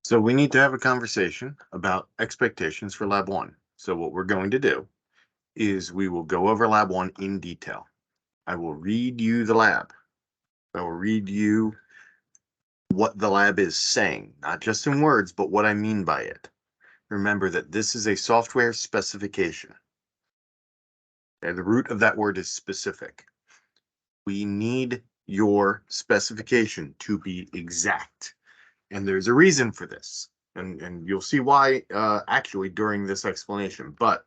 So we need to have a conversation about expectations for Lab 1. So what we're going to do is we will go over Lab 1 in detail. I will read you the lab. I will read you what the lab is saying, not just in words, but what I mean by it. Remember that this is a software specification. And the root of that word is specific. We need your specification to be exact. And there's a reason for this. And you'll see why actually during this explanation. But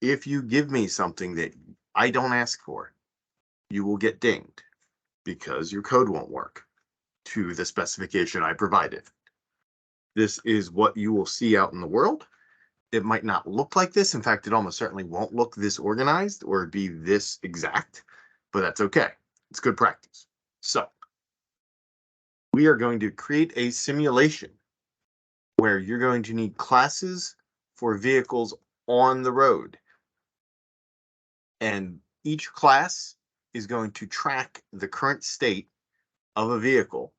if you give me something that I don't ask for, you will get dinged because your code won't work to the specification I provided. This is what you will see out in the world. It might not look like this. In fact, it almost certainly won't look this organized or be this exact, but that's okay. It's good practice. So we are going to create a simulation where you're going to need classes for vehicles on the road. And each class is going to track the current state of a vehicle,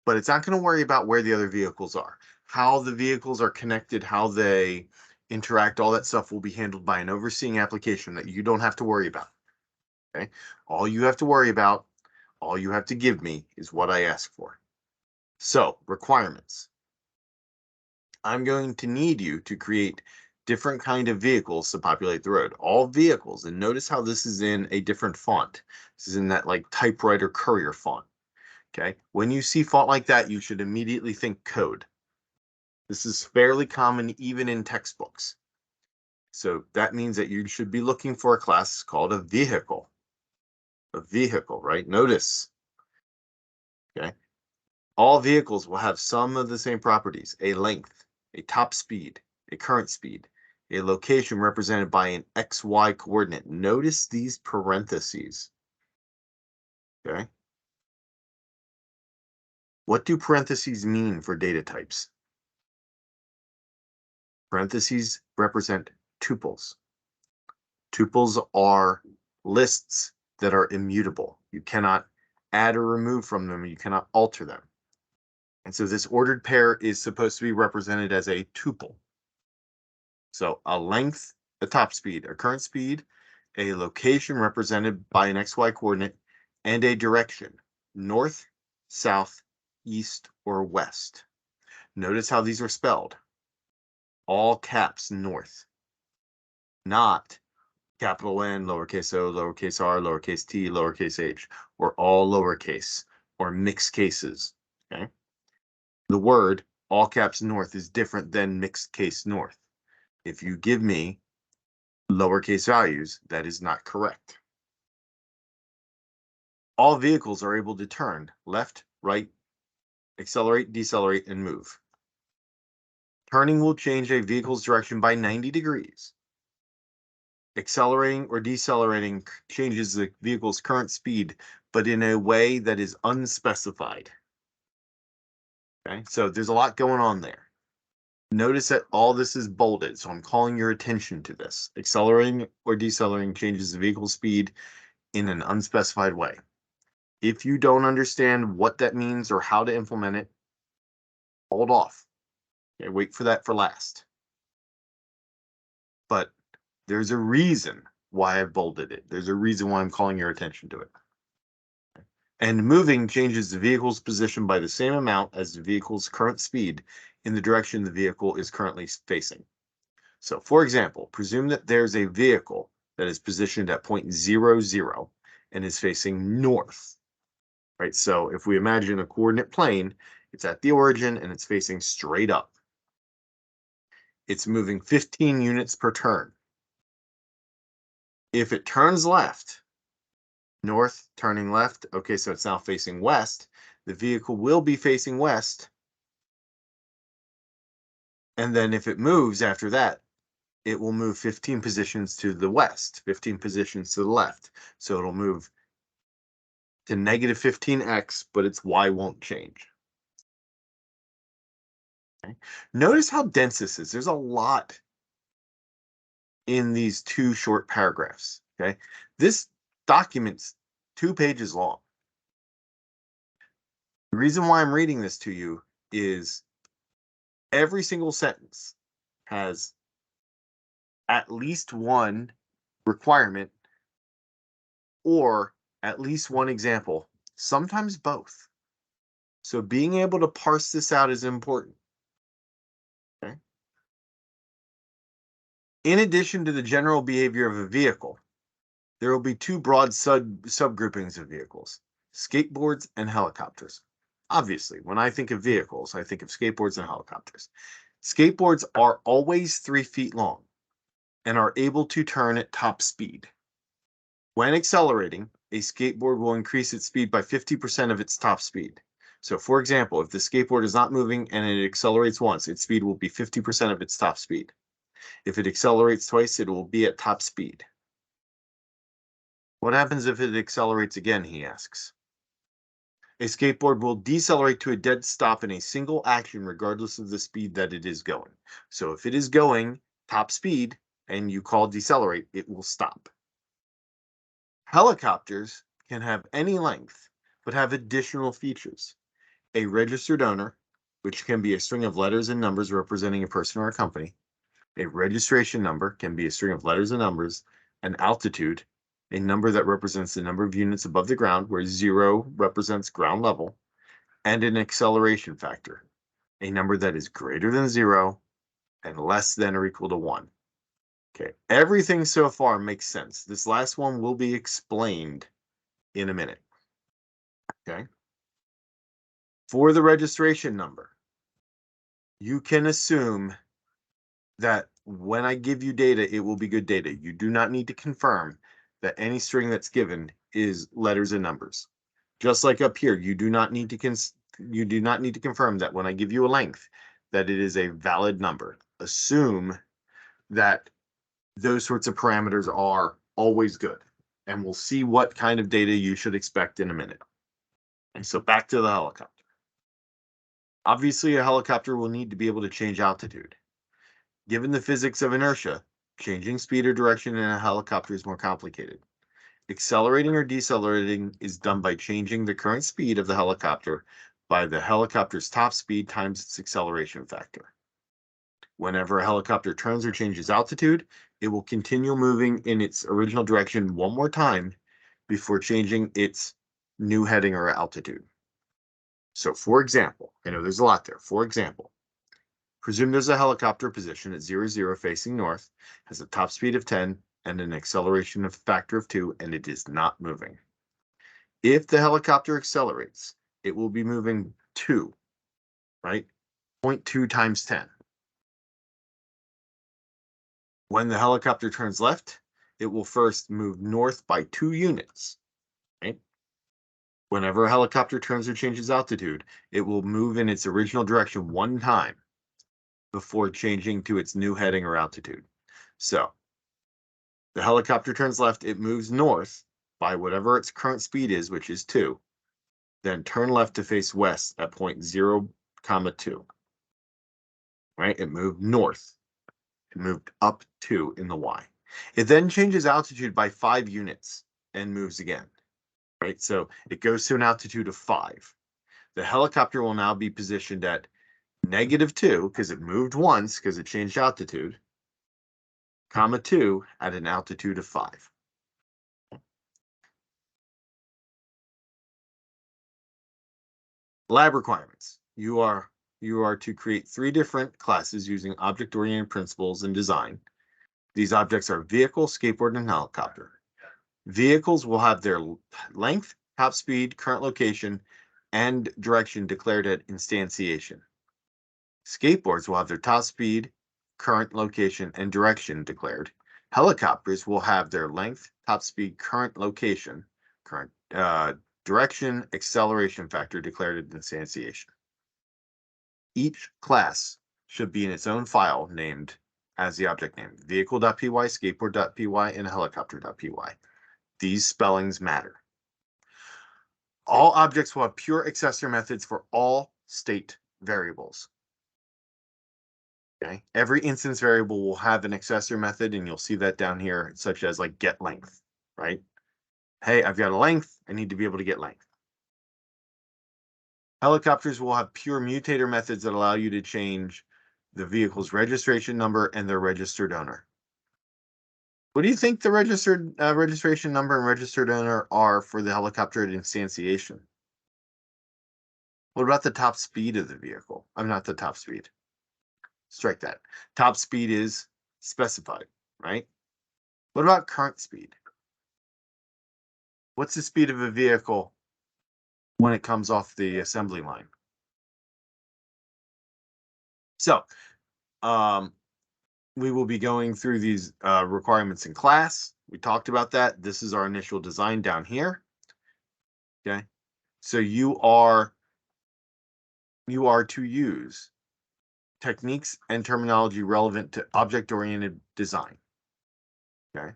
but it's not going to worry about where the other vehicles are. How the vehicles are connected, how they interact, all that stuff will be handled by an overseeing application that you don't have to worry about. Okay? All you have to worry about, all you have to give me is what I ask for. So, requirements. I'm going to need you to create different kind of vehicles to populate the road. All vehicles, and notice how this is in a different font. This is in that like typewriter courier font. Okay, when you see font like that, you should immediately think code. This is fairly common even in textbooks. So that means that you should be looking for a class called a vehicle. A vehicle, right? Notice. Okay. All vehicles will have some of the same properties: a length, a top speed, a current speed, a location represented by an XY coordinate. Notice these parentheses. Okay. What do parentheses mean for data types? Parentheses represent tuples. Tuples are lists that are immutable. You cannot add or remove from them. You cannot alter them. And so this ordered pair is supposed to be represented as a tuple. So a length, a top speed, a current speed, a location represented by an XY coordinate, and a direction: north, south, east, or west. Notice how these are spelled. All caps north, not capital N, lowercase o, lowercase r, lowercase t, lowercase h, or all lowercase, or mixed cases. Okay. The word all caps north is different than mixed case north. If you give me lowercase values, that is not correct. All vehicles are able to turn left, right, accelerate, decelerate, and move. Turning will change a vehicle's direction by 90 degrees. Accelerating or decelerating changes the vehicle's current speed, but in a way that is unspecified. Okay, so there's a lot going on there. Notice that all this is bolded, so I'm calling your attention to this. Accelerating or decelerating changes the vehicle speed in an unspecified way. If you don't understand what that means or how to implement it, hold off. Okay, wait for that for last. But there's a reason why I've bolded it. There's a reason why I'm calling your attention to it. And moving changes the vehicle's position by the same amount as the vehicle's current speed in the direction the vehicle is currently facing. So, for example, presume that there's a vehicle that is positioned at point 0, 0 and is facing north. Right? So if we imagine a coordinate plane, it's at the origin and it's facing straight up. It's moving 15 units per turn. If it turns left, north, turning left, okay, so it's now facing west, the vehicle will be facing west. And then if it moves after that, it will move 15 positions to the west, 15 positions to the left. So it'll move to negative 15x, but its y won't change. Okay. Notice how dense this is. There's a lot in these two short paragraphs. Okay, this document's 2 pages long. The reason why I'm reading this to you is Every single sentence has at least one requirement or at least one example, sometimes both. So being able to parse this out is important. Okay? In addition to the general behavior of a vehicle, there will be two broad subgroupings of vehicles, skateboards and helicopters. Obviously, when I think of vehicles, I think of skateboards and helicopters. Skateboards are always 3 feet long and are able to turn at top speed. When accelerating, a skateboard will increase its speed by 50% of its top speed. So for example, if the skateboard is not moving and it accelerates once, its speed will be 50% of its top speed. If it accelerates twice, it will be at top speed. What happens if it accelerates again, he asks. A skateboard will decelerate to a dead stop in a single action regardless of the speed that it is going. So if it is going top speed and you call decelerate, it will stop. Helicopters can have any length, but have additional features. A registered owner, which can be a string of letters and numbers representing a person or a company. A registration number can be a string of letters and numbers. An altitude, a number that represents the number of units above the ground, where 0 represents ground level. And an acceleration factor, a number that is greater than 0 and less than or equal to 1. Okay, everything so far makes sense. This last one will be explained in a minute. Okay. For the registration number, you can assume that when I give you data, it will be good data. You do not need to confirm that any string that's given is letters and numbers. Just like up here, you do not need to confirm that when I give you a length, that it is a valid number. Assume that those sorts of parameters are always good. And we'll see what kind of data you should expect in a minute. And so back to the helicopter. Obviously, a helicopter will need to be able to change altitude. Given the physics of inertia, changing speed or direction in a helicopter is more complicated. Accelerating or decelerating is done by changing the current speed of the helicopter by the helicopter's top speed times its acceleration factor. Whenever a helicopter turns or changes altitude, it will continue moving in its original direction one more time before changing its new heading or altitude. So for example, I know there's a lot there. For example, presume there's a helicopter position at 0, facing north, has a top speed of 10 and an acceleration factor of 2, and it is not moving. If the helicopter accelerates, it will be moving 2, right? 0.2 times 10. When the helicopter turns left, it will first move north by 2 units, right? Whenever a helicopter turns or changes altitude, it will move in its original direction one time before changing to its new heading or altitude. So the helicopter turns left, it moves north by whatever its current speed is, which is 2. Then turn left to face west at 0.0, 2. Right? It moved north. It moved up 2 in the Y. It then changes altitude by 5 units and moves again. Right? So it goes to an altitude of 5. The helicopter will now be positioned at -2 because it moved once because it changed altitude, 2 at an altitude of 5. Lab requirements. You are to create 3 different classes using object-oriented principles in design. These objects are vehicle, skateboard, and helicopter. Vehicles will have their length, top speed, current location, and direction declared at instantiation. Skateboards will have their top speed, current location, and direction declared. Helicopters will have their length, top speed, current location, current direction, acceleration factor declared at instantiation. Each class should be in its own file named as the object name, vehicle.py, skateboard.py, and helicopter.py. These spellings matter. All objects will have pure accessor methods for all state variables. Okay. Every instance variable will have an accessor method, and you'll see that down here, such as like get length, right? Hey, I've got a length, I need to be able to get length. Helicopters will have pure mutator methods that allow you to change the vehicle's registration number and their registered owner. What do you think the registered registration number and registered owner are for the helicopter instantiation? What about the top speed of the vehicle? I'm not the top speed. Strike that. Top speed is specified, right? What about current speed? What's the speed of a vehicle when it comes off the assembly line? So, we will be going through these requirements in class. We talked about that. This is our initial design down here. Okay. So you are to use techniques and terminology relevant to object-oriented design. Okay.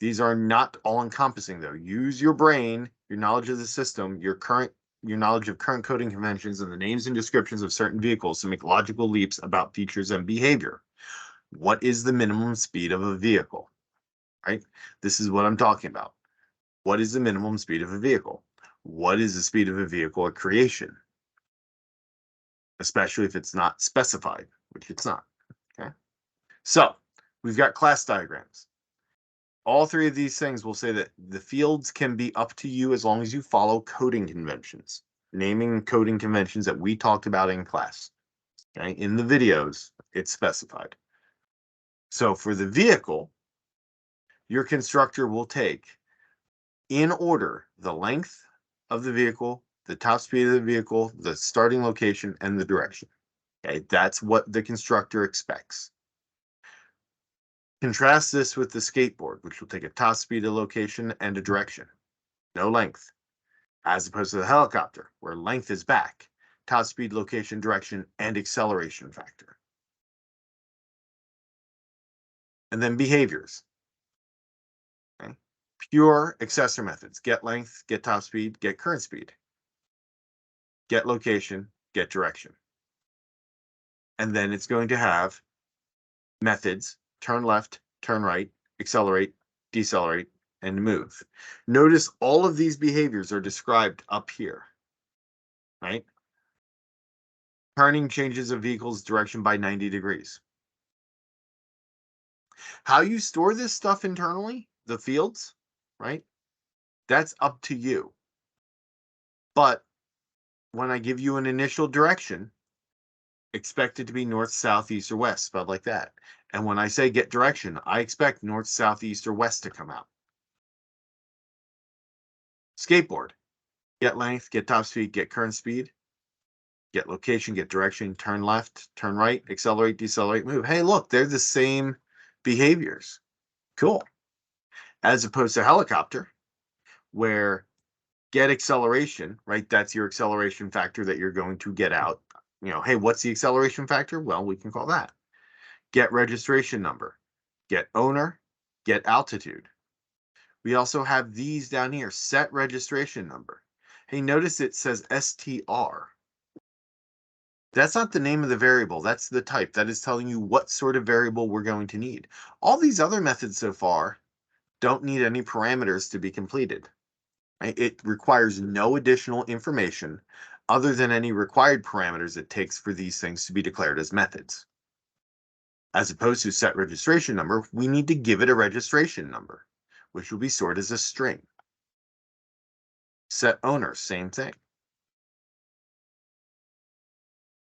These are not all-encompassing though. Use your brain, your knowledge of the system, your knowledge of current coding conventions and the names and descriptions of certain vehicles to make logical leaps about features and behavior. What is the minimum speed of a vehicle? Right? This is what I'm talking about. What is the minimum speed of a vehicle? What is the speed of a vehicle at creation? Especially if it's not specified, which it's not. Okay. So we've got class diagrams. All three of these things will say that the fields can be up to you as long as you follow coding conventions, naming coding conventions that we talked about in class. Okay. In the videos, it's specified. So for the vehicle, your constructor will take in order the length of the vehicle, the top speed of the vehicle, the starting location, and the direction. Okay, that's what the constructor expects. Contrast this with the skateboard, which will take a top speed, a location, and a direction. No length. As opposed to the helicopter, where length is back, top speed, location, direction, and acceleration factor. And then behaviors. Okay. Pure accessor methods. Get length, get top speed, get current speed. Get location, get direction. And then it's going to have methods, turn left, turn right, accelerate, decelerate, and move. Notice all of these behaviors are described up here, right? Turning changes a vehicle's direction by 90 degrees. How you store this stuff internally, the fields, right? That's up to you. But when I give you an initial direction, expect it to be north, south, east, or west, spelled like that. And when I say get direction, I expect north, south, east, or west to come out. Skateboard. Get length, get top speed, get current speed, get location, get direction, turn left, turn right, accelerate, decelerate, move. Hey, look, they're the same behaviors. Cool. As opposed to helicopter, where get acceleration, right? That's your acceleration factor that you're going to get out. You know, hey, what's the acceleration factor? Well, we can call that. Get registration number, get owner, get altitude. We also have these down here, set registration number. Hey, notice it says STR. That's not the name of the variable. That's the type. That is telling you what sort of variable we're going to need. All these other methods so far don't need any parameters to be completed. Right? It requires no additional information other than any required parameters it takes for these things to be declared as methods. As opposed to set registration number, we need to give it a registration number, which will be stored as a string. Set owner, same thing.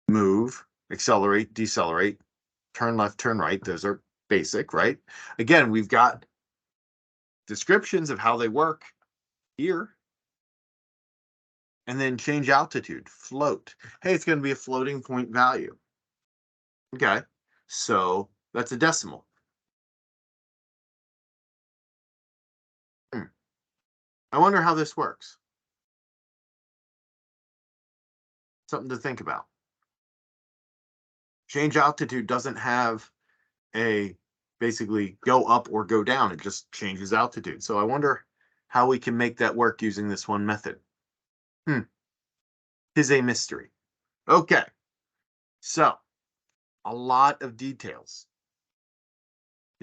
Move, accelerate, decelerate, turn left, turn right. Those are basic, right? Again, we've got descriptions of how they work here. And then change altitude, float. Hey, it's going to be a floating point value. Okay, so that's a decimal. I wonder how this works. Something to think about. Change altitude doesn't have a basically go up or go down. It just changes altitude. So I wonder how we can make that work using this one method. Is a mystery. Okay, so a lot of details.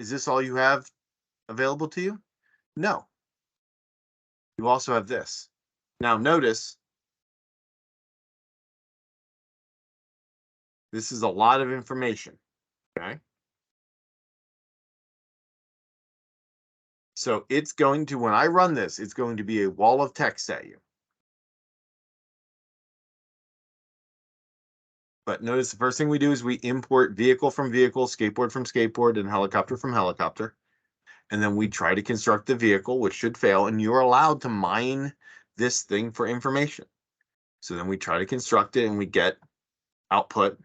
Is this all you have available to you? No. You also have this. Now notice, this is a lot of information. Okay. So it's going to, when I run this, it's going to be a wall of text at you. But notice the first thing we do is we import vehicle from vehicle, skateboard from skateboard, and helicopter from helicopter. And then we try to construct the vehicle, which should fail, and you're allowed to mine this thing for information. So then we try to construct it and we get output.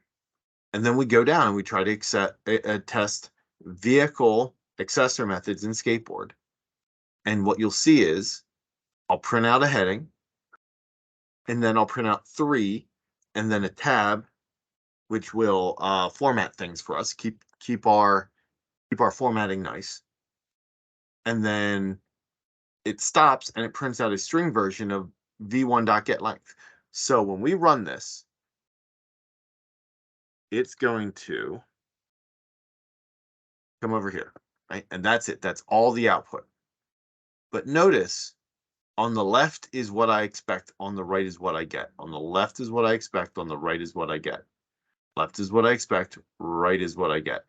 And then we go down and we try to test vehicle accessor methods in skateboard. And what you'll see is I'll print out a heading, and then I'll print out 3, and then a tab, which will format things for us, keep our formatting nice. And then it stops and it prints out a string version of v1.getLength. So when we run this, it's going to come over here, right? And that's it. That's all the output. But notice on the left is what I expect, on the right is what I get. On the left is what I expect, on the right is what I get. Left is what I expect, right is what I get.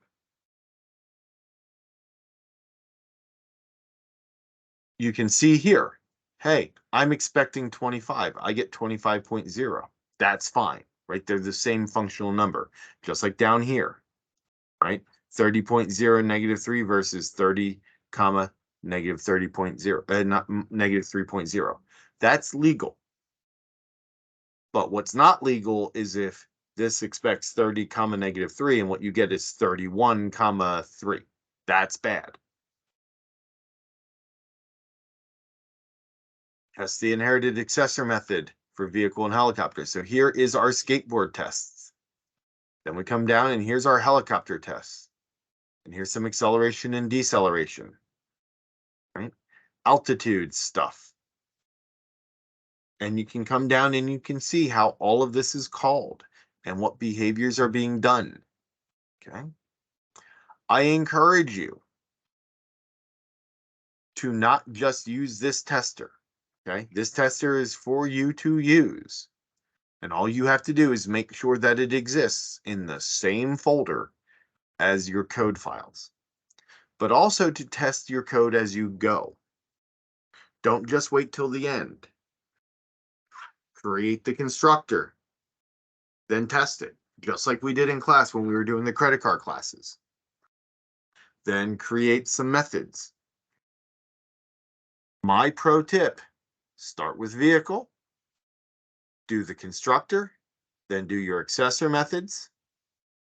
You can see here, hey, I'm expecting 25. I get 25.0. That's fine, right? They're the same functional number, just like down here, right? 30.0 -3 versus 30, comma, -30.0, not -3.0. That's legal. But what's not legal is if this expects 30, comma, -3, and what you get is 31, comma, 3. That's bad. Test the inherited accessor method for vehicle and helicopter. So here is our skateboard tests. Then we come down and here's our helicopter tests. And here's some acceleration and deceleration, right? Altitude stuff. And you can come down and you can see how all of this is called and what behaviors are being done, okay? I encourage you to not just use this tester, okay? This tester is for you to use. And all you have to do is make sure that it exists in the same folder as your code files, but also to test your code as you go. Don't just wait till the end. Create the constructor, then test it, just like we did in class when we were doing the credit card classes. Then create some methods. My pro tip, start with vehicle, do the constructor, then do your accessor methods,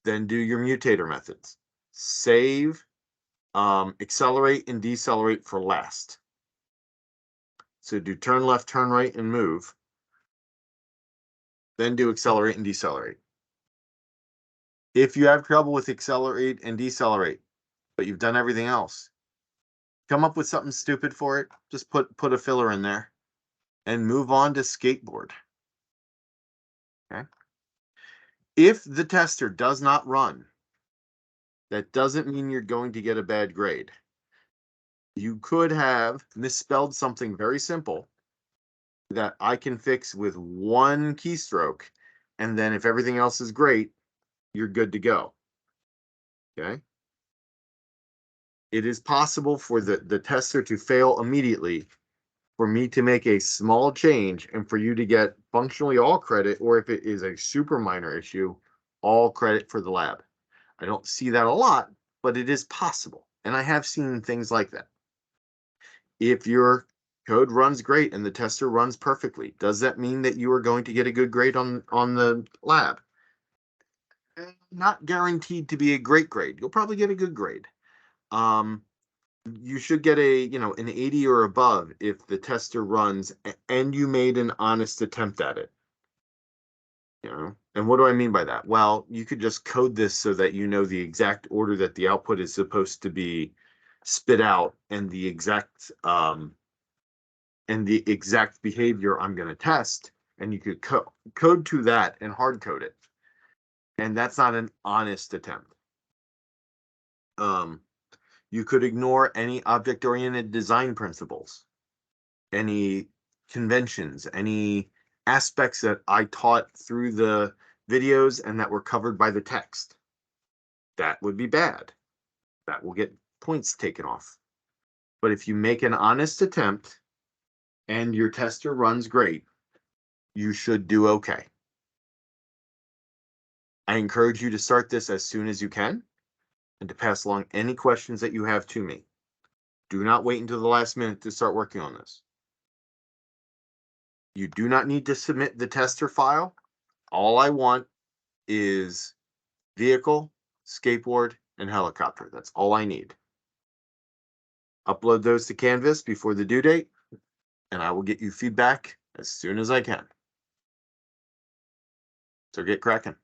then do your mutator methods. Save, accelerate and decelerate for last. So do turn left, turn right, and move. Then do accelerate and decelerate. If you have trouble with accelerate and decelerate, but you've done everything else, come up with something stupid for it. Just put a filler in there and move on to skateboard. Okay. If the tester does not run, that doesn't mean you're going to get a bad grade. You could have misspelled something very simple that I can fix with one keystroke, and then if everything else is great, you're good to go. Okay. It is possible for the tester to fail immediately, for me to make a small change, and for you to get functionally all credit, or if it is a super minor issue, all credit for the lab. I don't see that a lot, but it is possible. And I have seen things like that. If your code runs great and the tester runs perfectly, does that mean that you are going to get a good grade on the lab? Not guaranteed to be a great grade. You'll probably get a good grade. You should get an 80 or above if the tester runs and you made an honest attempt at it. And what do I mean by that? Well, you could just code this so that you know the exact order that the output is supposed to be spit out, and the exact behavior I'm going to test, and you could code to that and hard code it. And that's not an honest attempt. You could ignore any object-oriented design principles, any conventions, any aspects that I taught through the videos and that were covered by the text. that would be bad. That will get points taken off. But if you make an honest attempt and your tester runs great, you should do okay. I encourage you to start this as soon as you can and to pass along any questions that you have to me. Do not wait until the last minute to start working on this. You do not need to submit the tester file. All I want is vehicle, skateboard, and helicopter. That's all I need. Upload those to Canvas before the due date, and I will get you feedback as soon as I can. So get cracking.